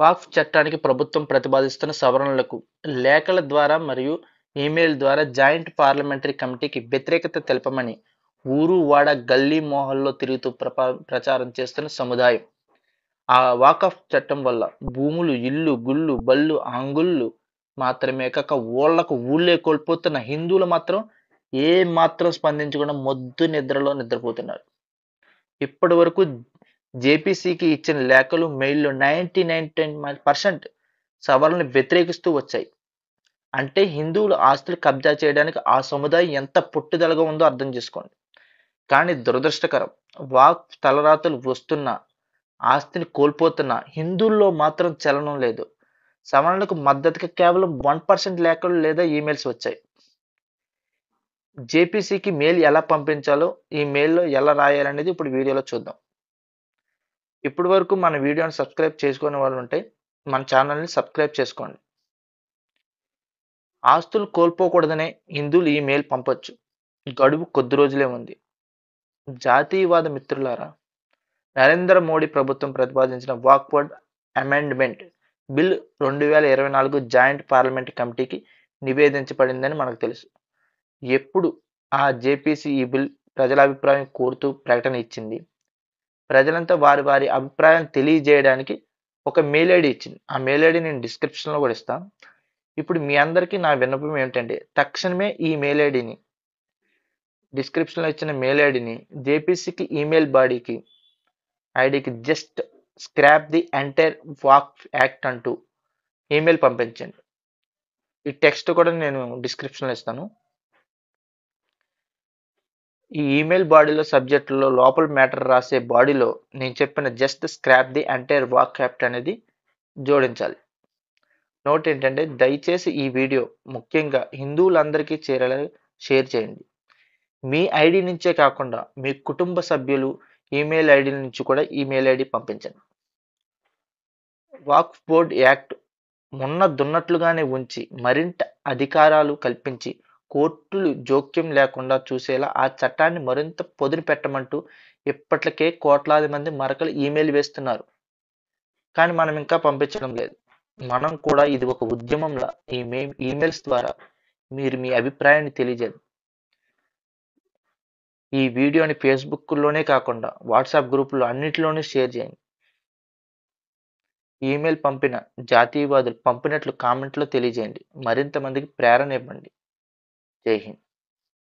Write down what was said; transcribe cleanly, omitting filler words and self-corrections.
వక్ఫ్ చట్టానికి ప్రభుత్వం ప్రతిపాదిస్తున్న సవరణలకు లేఖల ద్వారా మరియు ఈమెయిల్ ద్వారా జాయింట్ పార్లమెంటరీ కమిటీకి వ్యతిరేకత తెలపమని ఊరు వాడ గల్లీ మోహల్లో తిరుగుతూ ప్రచారం చేస్తున్న సముదాయం. ఆ వాకఫ్ చట్టం వల్ల భూములు, ఇల్లు, గుళ్ళు, బళ్ళు, అంగుళ్ళు మాత్రమే కాక ఊళ్ళకు ఊళ్ళే కోల్పోతున్న హిందువులు మాత్రం ఏ మాత్రం స్పందించకుండా మొద్దు నిద్రలో నిద్రపోతున్నారు. ఇప్పటి వరకు జేపీసీకి ఇచ్చిన లేఖలు, మెయిల్లో 99% సవరణలు వ్యతిరేకిస్తూ వచ్చాయి. అంటే హిందువుల ఆస్తులు కబ్జా చేయడానికి ఆ సముదాయం ఎంత పట్టుదలగా ఉందో అర్థం చేసుకోండి. కానీ దురదృష్టకరం, వక్ఫ్ తలరాతలు వస్తున్నా, ఆస్తిని కోల్పోతున్నా హిందువుల్లో మాత్రం చలనం లేదు. సవరణలకు మద్దతుగా కేవలం 1% లేఖలు లేదా ఈమెయిల్స్ వచ్చాయి. జేపీసీకి మెయిల్ ఎలా పంపించాలో, ఈ మెయిల్లో ఎలా రాయాలనేది ఇప్పుడు వీడియోలో చూద్దాం. ఇప్పటి వరకు మన వీడియోని సబ్స్క్రైబ్ చేసుకునే వాళ్ళు ఉంటే మన ఛానల్ని సబ్స్క్రైబ్ చేసుకోండి. ఆస్తులు కోల్పోకూడదనే హిందువులు ఈ మెయిల్ పంపొచ్చు. గడువు కొద్ది రోజులే ఉంది. జాతీయవాద మిత్రులారా, నరేంద్ర మోడీ ప్రభుత్వం ప్రతిపాదించిన వాక్వర్డ్ అమెండ్మెంట్ బిల్ 2024 జాయింట్ పార్లమెంట్ కమిటీకి నివేదించబడిందని మనకు తెలుసు. ఎప్పుడు ఆ జేపీసీ ఈ బిల్ ప్రజల అభిప్రాయం కోరుతూ ప్రకటన ఇచ్చింది. ప్రజలంతా వారి వారి అభిప్రాయాన్ని తెలియజేయడానికి ఒక మెయిల్ ఐడి ఇచ్చింది. ఆ మెయిల్ ఐడి నేను డిస్క్రిప్షన్లో కూడా ఇస్తాను. ఇప్పుడు మీ అందరికీ నా విన్నపం ఏమిటంటే, తక్షణమే ఈ మెయిల్ ఐడిని, డిస్క్రిప్షన్లో ఇచ్చిన మెయిల్ ఐడిని జేపీసీకి ఈమెయిల్ బాడీకి ఐడికి just scrap the entire Waqf act అంటూ ఈమెయిల్ పంపించండి. ఈ టెక్స్ట్ కూడా నేను డిస్క్రిప్షన్లో ఇస్తాను. ఈ ఈమెయిల్ బాడీలో సబ్జెక్టులో లోపల మ్యాటర్ రాసే బాడీలో నేను చెప్పిన just scrap the entire walk act అనేది జోడించాలి. నోట్ ఏంటంటే, దయచేసి ఈ వీడియో ముఖ్యంగా హిందువులందరికీ చేరేలా షేర్ చేయండి. మీ ఐడి నుంచే కాకుండా మీ కుటుంబ సభ్యులు ఈమెయిల్ ఐడి నుంచి కూడా ఈమెయిల్ ఐడి పంపించండి. వక్ఫ్ బోర్డ్ యాక్ట్ దున్నట్లుగానే ఉంచి మరింత అధికారాలు కల్పించి కోర్టులు జోక్యం లేకుండా చూసేలా ఆ చట్టాన్ని మరింత పొదును పెట్టమంటూ ఇప్పటికే కోట్లాది మంది మరకలు ఈమెయిల్ వేస్తున్నారు. కానీ మనం ఇంకా పంపించడం లేదు. మనం కూడా ఇది ఒక ఉద్యమంలా ఈమెయిల్స్ ద్వారా మీరు మీ అభిప్రాయాన్ని తెలియజేయండి. ఈ వీడియోని ఫేస్బుక్లోనే కాకుండా వాట్సాప్ గ్రూపుల్లో అన్నిటిలోనూ షేర్ చేయండి. ఈమెయిల్ పంపిన జాతీయవాదులు పంపినట్లు కామెంట్లో తెలియజేయండి. మరింత మందికి ప్రేరణ ఇవ్వండి. జై హింద్.